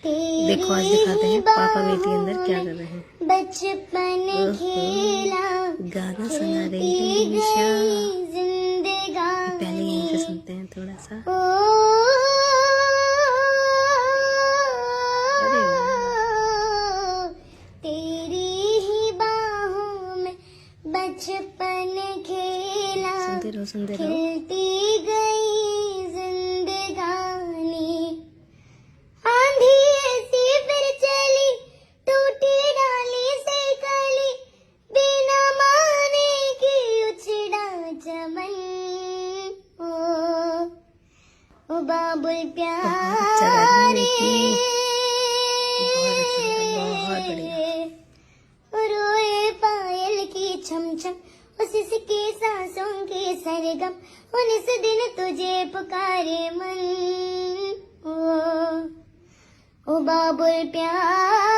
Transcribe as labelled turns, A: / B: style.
A: देखो आज दिखाते हैं पापा बेटी अंदर क्या कर रहे हैं।
B: बचपन खेला
A: गाना सुना रही है निशा।
B: जिंदगानी
A: पहले यहीं से सुनते हैं थोड़ा सा। अरे वाह,
B: तेरी ही बाहों में बचपन खेला,
A: सुनते रहो।
B: खिलती गई जिंदगानी, आंधी ऐसी फिर चली, टूटी डाली से कली, बिना माने की उछड़ा चमन। ओ बाबुल प्यारे,
A: बहुत बढ़िया।
B: रोए पायल की छम छम, उस इसके सांसों के सरगम, उन्नीस दिन तुझे पुकारे मन। ओ बाबुल प्यार